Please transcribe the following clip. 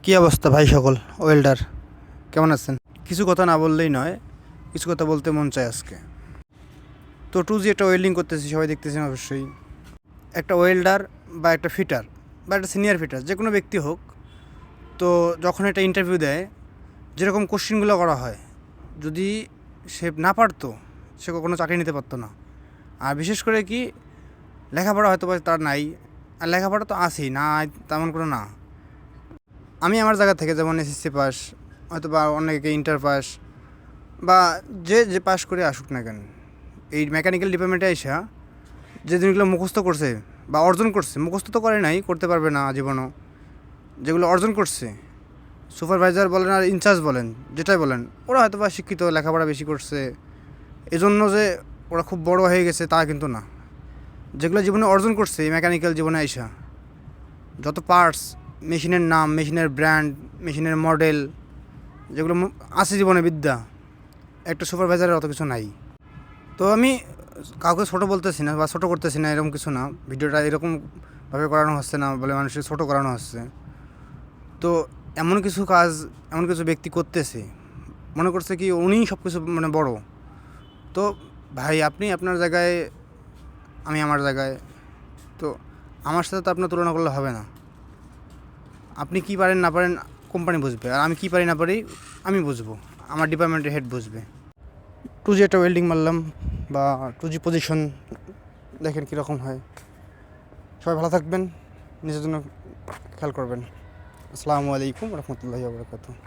কী অবস্থা ভাই সকল ওয়েল্ডার, কেমন আছেন? কিছু কথা না বললেই নয়, কিছু কথা বলতে মন চায় আজকে। তো টু জি একটা ওয়েল্ডিং করতেছি, সবাই দেখতেছেন অবশ্যই। একটা ওয়েল্ডার বা একটা ফিটার বা একটা সিনিয়র ফিটার যে কোনো ব্যক্তি হোক, তো যখন একটা ইন্টারভিউ দেয়, যেরকম কোশ্চেনগুলো করা হয়, যদি সে না পারতো সে কখনো চাকরি নিতে পারতো না। আর বিশেষ করে কি, লেখাপড়া হয়তো বা তার নাই, আর লেখাপড়া তো আছেই না, তেমন কোনো না। আমি আমার জায়গা থেকে যেমন এসএসসি পাস, হয়তো বা অনেকে ইন্টার পাস, বা যে যে পাস করে আসুক না কেন, এই মেকানিক্যাল ডিপার্টমেন্টে আইসা যে জিনিসগুলো মুখস্থ করছে বা অর্জন করছে, মুখস্থ তো করে নাই, করতে পারবে না জীবনও, যেগুলো অর্জন করছে, সুপারভাইজার বলেন আর ইনচার্জ বলেন, যেটাই বলেন, ওরা হয়তো বা শিক্ষিত, লেখাপড়া বেশি করছে, এজন্য যে ওরা খুব বড় হয়ে গেছে তা কিন্তু না। যেগুলো জীবনে অর্জন করছে এই মেকানিক্যাল জীবনে আইসা, যত পার্টস, মেশিনের নাম, মেশিনের ব্র্যান্ড, মেশিনের মডেল, যেগুলো আছে জীবনে বিদ্যা, একটা সুপারভাইজারের অত কিছু নাই। তো আমি কাউকে ছোটো বলতেছি না বা ছোটো করতেছি না, এরকম কিছু না। ভিডিওটা এরকমভাবে করানো হচ্ছে না বলে মানুষকে ছোটো করানো হচ্ছে। তো এমন কিছু কাজ, এমন কিছু ব্যক্তি করতেছে, মনে করছে কি উনিই সব কিছু মানে বড়। তো ভাই, আপনি আপনার জায়গায়, আমি আমার জায়গায়, তো আমার সাথে তো আপনার তুলনা করলে হবে না। আপনি কী পারেন না পারেন কোম্পানি বুঝবে, আর আমি কী পারি না পারি আমি বুঝবো, আমার ডিপার্টমেন্টের হেড বুঝবে। টু জি একটা ওয়েল্ডিং মারলাম, বা টু জি পজিশন দেখেন কীরকম হয়। সবাই ভালো থাকবেন, নিজের জন্য খেয়াল করবেন। আসসালামু আলাইকুম রহমতুল্লাহি ওয়া বারাকাতুহু।